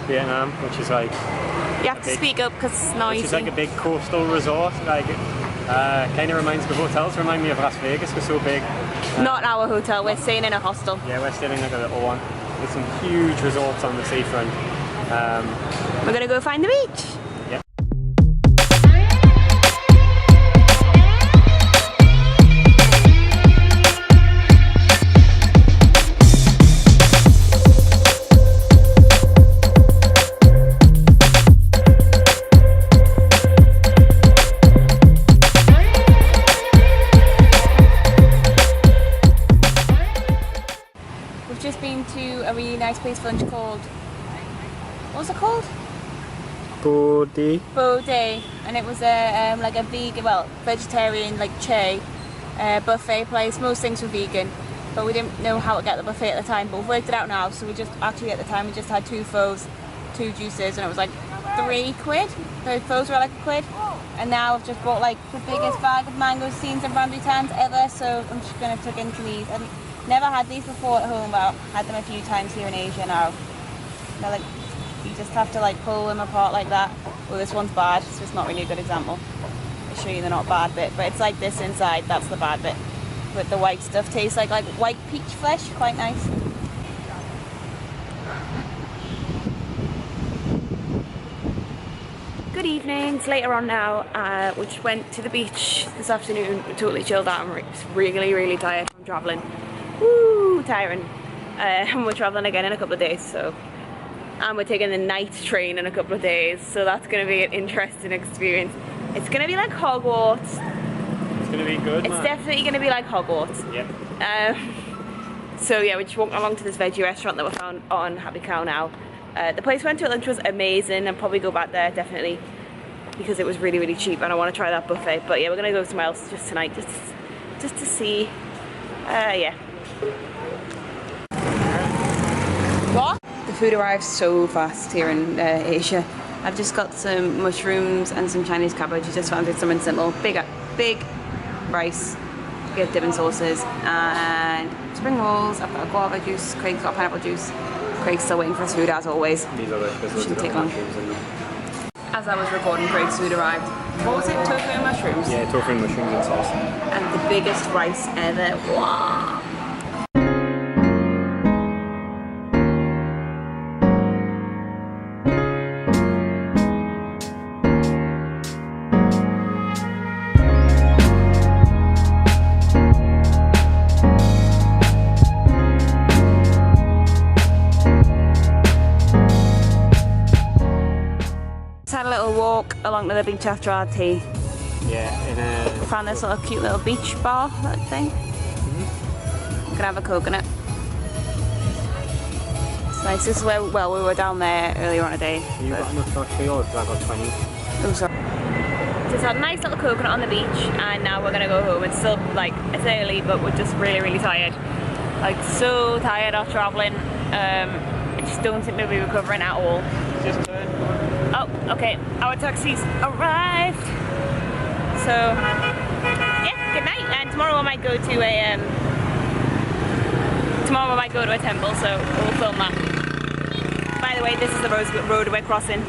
Vietnam, which is like... You have to speak up because it's noisy. Which is like a big coastal resort. Like, kind of reminds the hotels remind me of Las Vegas. We're so big. Not our hotel. We're staying in a hostel. Yeah, we're staying in like a little one. There's some huge resorts on the seafront. We're gonna go find the beach. Yep. We've just been to a really nice place for lunch called, what was it called? Bode. Bode, and it was a like a vegan, well, vegetarian like buffet place. Most things were vegan, but we didn't know how to get the buffet at the time. But we've worked it out now, so we just actually at the time we just had 2 photos, 2 juices, and it was like £3. The photos were like £1, and now I've just bought like the biggest bag of mangosteens and rambutans ever. So I'm just gonna tuck into these. I've never had these before at home, but I've had them a few times here in Asia now. They're like, you just have to like pull them apart like that. Well, this one's bad, so it's not really a good example. I'll show you the not bad bit, but it's like this inside, that's the bad bit. But the white stuff tastes like white peach flesh, quite nice. Good evening, it's later on now. We just went to the beach this afternoon, we totally chilled out. I'm really, really tired from travelling. Woo, tiring. And we're travelling again in a couple of days, so. And we're taking the night train in a couple of days, so that's going to be an interesting experience. It's going to be like Hogwarts. It's going to be good, It's definitely going to be like Hogwarts. Yep. So yeah, we just walked along to this veggie restaurant that we found on Happy Cow now. The place we went to at lunch was amazing. I'll probably go back there, definitely, because it was really, really cheap and I want to try that buffet. But yeah, we're going to go somewhere else just tonight, just to see. Yeah. What? The food arrives so fast here in Asia. I've just got some mushrooms and some Chinese cabbage. I just found it something simple. Big rice, get dipping sauces, and spring rolls. I've got a guava juice. Craig's got pineapple juice. Craig's still waiting for his food as always. These are the Shouldn't take long. As I was recording, Craig's food arrived. What was it? Tofu and mushrooms? Yeah, tofu and mushrooms and sauce. And the biggest rice ever. Wow. Had a little walk along to the beach after our tea. Yeah, Found this little cute little beach bar, that thing. Gonna have a coconut. It's nice. This is where, well, we were down there earlier on a day. You got enough for 3 or have I got 20? Oh, sorry. Just had a nice little coconut on the beach, and now we're gonna go home. It's still like, it's early, but we're just really, really tired. Like, so tired of traveling. I just don't seem to be recovering at all. Just turned. Oh, okay. Our taxi's arrived. So, yeah, good night. And tomorrow I might go to a temple, so we'll film that. By the way, this is the road we're crossing.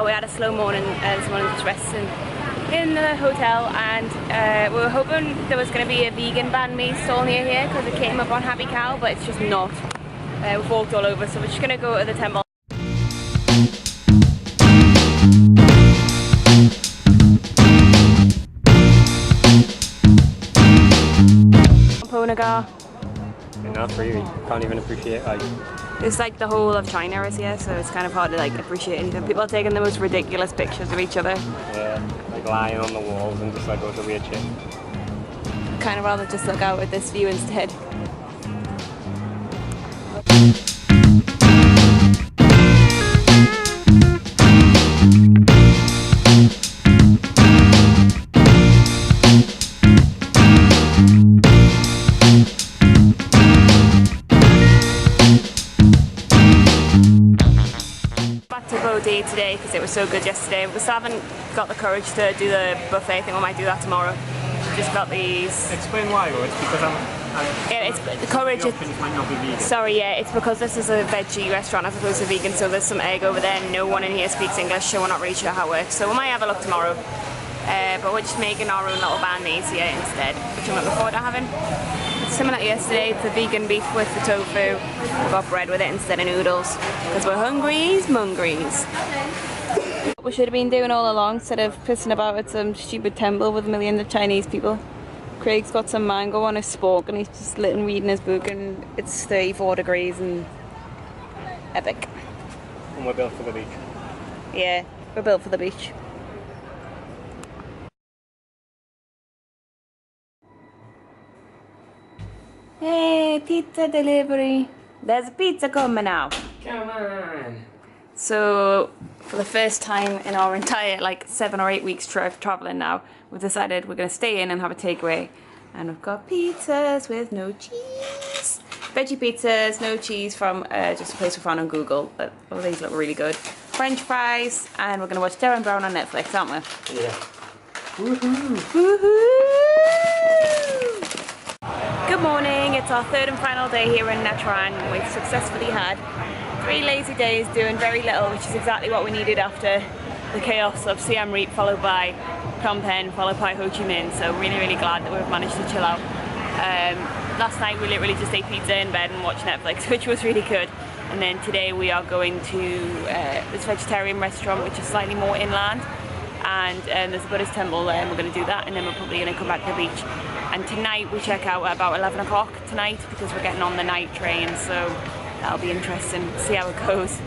We had a slow morning this morning, just resting in the hotel, and we were hoping there was going to be a vegan banh mi stall near here because it came up on Happy Cow, but it's just not. We've walked all over, so we're just going to go to the temple. Ponagar. Not really. Can't even appreciate like. It's like the whole of China is here, so it's kind of hard to like appreciate anything. People are taking the most ridiculous pictures of each other. Yeah, like lying on the walls and just like all the weird shit. Kind of rather just look out at this view instead. Day today because it was so good yesterday. We still haven't got the courage to do the buffet. I think we might do that tomorrow. Just got these. Explain why, though. It's because yeah, it's the courage. Might not be vegan. Sorry, yeah, it's because this is a veggie restaurant as opposed to vegan. So there's some egg over there. No one in here speaks English, so we're not really sure how it works. So we might have a look tomorrow. But we're just making our own little banh-mis here instead, which I'm looking forward to having. It's similar to yesterday, it's the vegan beef with the tofu. We've got bread with it instead of noodles, because we're hungries, mungries. What we should have been doing all along, instead of pissing about at some stupid temple with millions of Chinese people. Craig's got some mango on his spork and he's just lit and reading his book, and it's 34 degrees and epic. And we're built for the beach. Yeah, we're built for the beach. Hey, pizza delivery. There's a pizza coming now. Come on. So, for the first time in our entire 7 or 8 weeks traveling now, we've decided we're going to stay in and have a takeaway. And we've got pizzas with no cheese. Veggie pizzas, no cheese, from just a place we found on Google. But, oh, these look really good. French fries, and we're going to watch Darren Brown on Netflix, aren't we? Yeah. Woohoo! Woohoo! Good morning, it's our third and final day here in Nha Trang. We've successfully had 3 lazy days doing very little, which is exactly what we needed after the chaos of Siem Reap followed by Phnom Penh followed by Ho Chi Minh. So really glad that we've managed to chill out. Last night we literally just ate pizza in bed and watched Netflix, which was really good. And then today we are going to this vegetarian restaurant which is slightly more inland, and there's a Buddhist temple there, and we're going to do that, and then we're probably going to come back to the beach. And tonight we check out at about 11 o'clock tonight because we're getting on the night train, so that'll be interesting, see how it goes.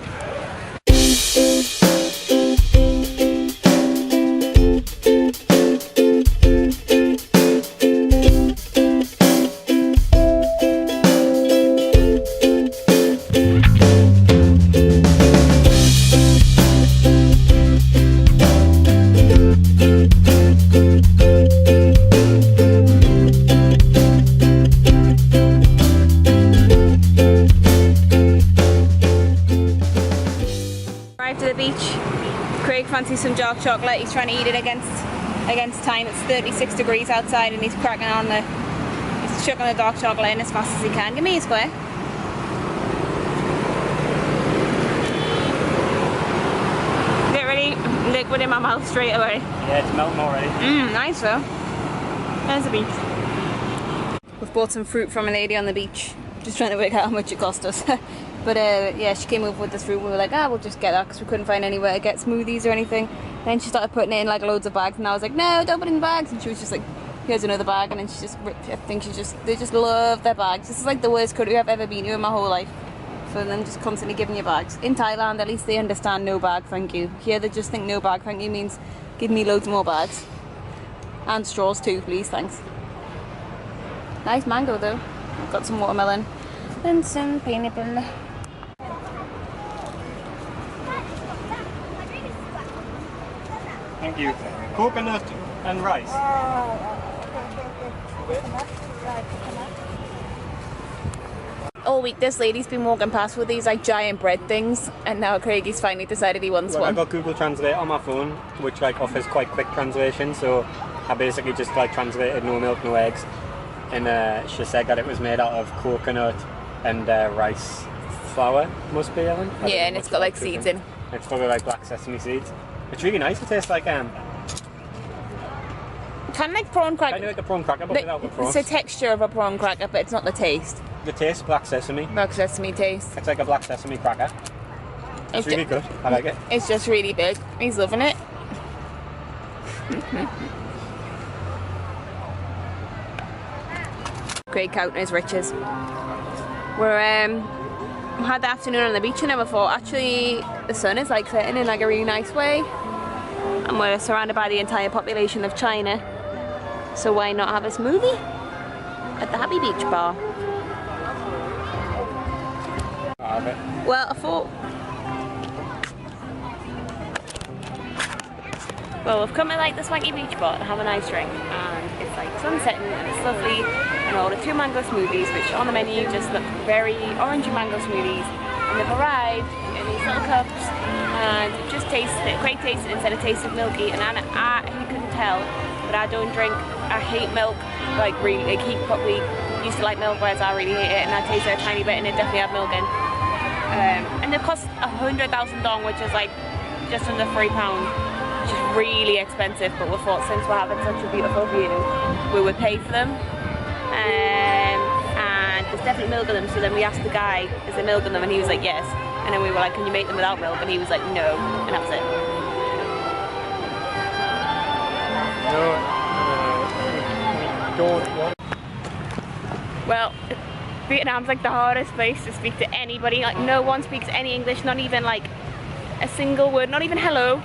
Fancy some dark chocolate. He's trying to eat it against time. It's 36 degrees outside and he's cracking on he's chucking the dark chocolate in as fast as he can. Give me a square. Get really liquid in my mouth straight away. Yeah, it's melting already. Nice though. There's the beach. We've bought some fruit from a lady on the beach. Just trying to work out how much it cost us. But yeah, she came over with this fruit. We were like, we'll just get that because we couldn't find anywhere to get smoothies or anything. Then she started putting it in loads of bags, and I was like, no, don't put it in bags. And she was just like, here's another bag. And then she just ripped. I think they just love their bags. This is like the worst country I've ever been to in my whole life. For them just constantly giving you bags. In Thailand, at least they understand no bag, thank you. Here they just think no bag, thank you means give me loads more bags. And straws too, please, thanks. Nice mango though. I've got some watermelon and some pineapple. Thank you. Coconut and rice. All week this lady's been walking past with these giant bread things, and now Craigie's finally decided he wants one. I got Google Translate on my phone, which offers quite quick translation, so I basically just translated no milk, no eggs, and she said that it was made out of coconut and rice flour, must be, Ellen? Yeah, and it's got seeds in. It's full of black sesame seeds. It's really nice. It tastes like kind of like prawn cracker. Kind of like a prawn cracker, but without the prawn. It's the texture of a prawn cracker, but it's not the taste. The taste, black sesame. Black sesame taste. It's like a black sesame cracker. It's really good. I like it. It's just really big. He's loving it. Craig counting his riches. We had the afternoon on the beach, and then we thought actually the sun is setting in a really nice way, and we're surrounded by the entire population of China, so why not have a smoothie at the Happy Beach bar? out of it. Well, I thought... Well, we've come to like the swanky beach spot and have a nice drink, and it's like sunsetting and it's lovely, and I ordered 2 mango smoothies, which on the menu just look very orangey mango smoothies, and they've arrived in these little cups, and it just tastes, Craig tasted instead of tasted milky, and he couldn't tell, but I don't drink, I hate milk, like really, like he probably used to like milk, whereas I really hate it, and I tasted a tiny bit and it definitely had milk in. And it cost 100,000 dong, which is like just under £3. Which is really expensive, but we thought since we're having such a beautiful view, we would pay for them. And there's definitely milk in them, so then we asked the guy, is there milk in them? And he was like, yes. And then we were like, can you make them without milk? And he was like, no. And that was it. No, well, Vietnam's like the hardest place to speak to anybody. Like no one speaks any English, not even like a single word, not even hello.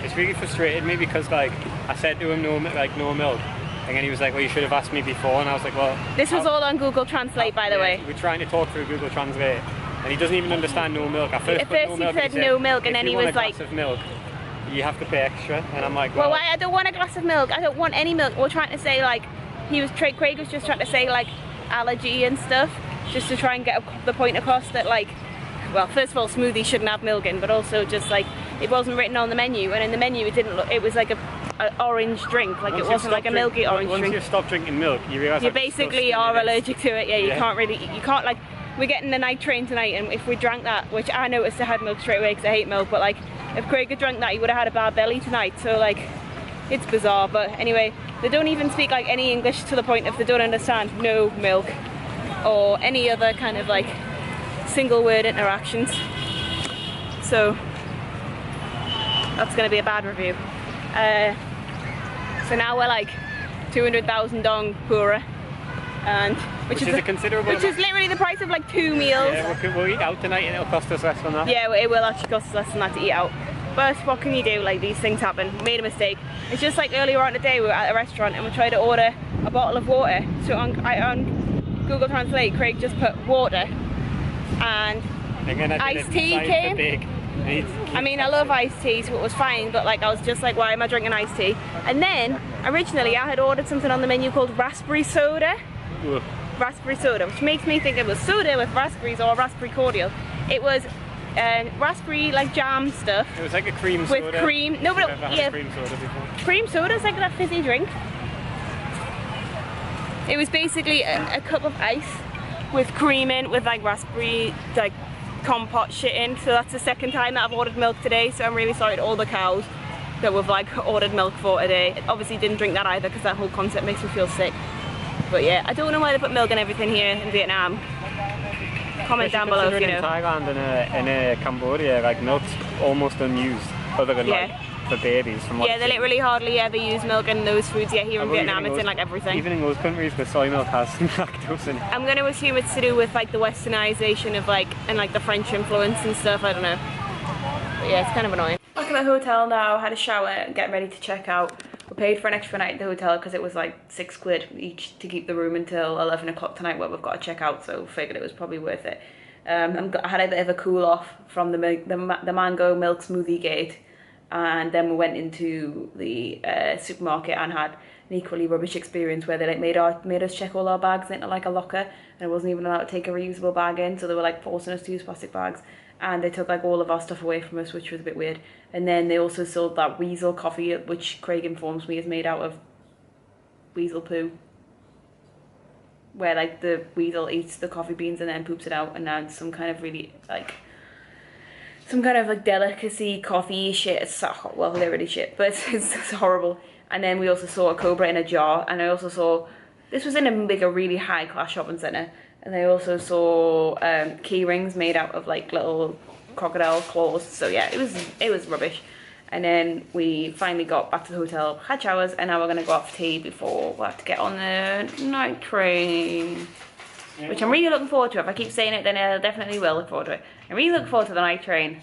It's really frustrated me because like I said to him no milk, and then he was like, well, you should have asked me before, and I was like, well, this was all on Google Translate, by the way. We're trying to talk through Google Translate and he doesn't even understand no milk. At first he said no milk, and then he was like, if you want a glass of milk, you have to pay extra, and I'm like, well, I don't want a glass of milk, I don't want any milk. We're trying to say like, Craig was just trying to say like allergy and stuff, just to try and get the point across that like, well, first of all, smoothies shouldn't have milk in, but also just like, it wasn't written on the menu, and in the menu it didn't look, it was like a orange drink, like it wasn't like a milky orange drink. Once you stop drinking milk, you realise you basically are allergic to it. Yeah, you can't like, we're getting the night train tonight, and if we drank that, which I noticed I had milk straight away because I hate milk, but like if Craig had drank that, he would have had a bad belly tonight. So like, it's bizarre. But anyway, they don't even speak like any English to the point if they don't understand no milk or any other kind of like single word interactions. So that's going to be a bad review. So now we're like 200,000 dong poorer, and which is literally the price of like 2 meals. Yeah, we'll eat out tonight and it'll cost us less than that. Yeah, it will actually cost us less than that to eat out. But what can you do? Like, these things happen. We made a mistake. It's just like earlier on today, we were at a restaurant and we tried to order a bottle of water. So on Google Translate, Craig just put water, and iced tea came. I mean, I love iced tea, so it was fine, but like I was just like, why am I drinking iced tea? And then originally I had ordered something on the menu called raspberry soda. Ugh. Raspberry soda, which makes me think it was soda with raspberries or raspberry cordial. It was raspberry like jam stuff. It was like a cream soda. With cream. No, but yeah, cream soda before. Cream soda is like that fizzy drink. It was basically a cup of ice with cream in, with like raspberry like compote shit in. So that's the second time that I've ordered milk today, so I'm really sorry to all the cows that we've like ordered milk for today. Obviously didn't drink that either because that whole concept makes me feel sick. But yeah, I don't know why they put milk in everything here in Vietnam. Comment down below if you know. In Thailand and Cambodia, like milk's almost unused, other than like for babies. From what they literally hardly ever use milk in those foods. Yeah, here in Vietnam it's in like everything. Even in those countries, the soy milk has lactose in it. I'm going to assume it's to do with like the westernization of like, and like the French influence and stuff, I don't know. But yeah, it's kind of annoying. Back at the hotel now, had a shower and getting ready to check out. We paid for an extra night at the hotel because it was like £6 each to keep the room until 11 o'clock tonight where we've got to check out, so figured it was probably worth it. I had a bit of a cool off from the mango milk smoothie gate, and then we went into the supermarket and had an equally rubbish experience where they like made us check all our bags into like a locker, and I wasn't even allowed to take a reusable bag in, so they were like forcing us to use plastic bags, and they took like all of our stuff away from us, which was a bit weird. And then they also sold that weasel coffee, which Craig informs me is made out of weasel poo, where like the weasel eats the coffee beans and then poops it out, and now it's some kind of really like delicacy coffee shit. It's so, well, literally shit, but it's horrible. And then we also saw a cobra in a jar, and I also saw, this was in a really high class shopping centre, and I also saw key rings made out of like little crocodile claws. So yeah, it was rubbish. And then we finally got back to the hotel, had showers, and now we're gonna go out for tea before we have to get on the night train, which I'm really looking forward to. If I keep saying it, then I definitely will look forward to it. I'm really looking forward to the night train.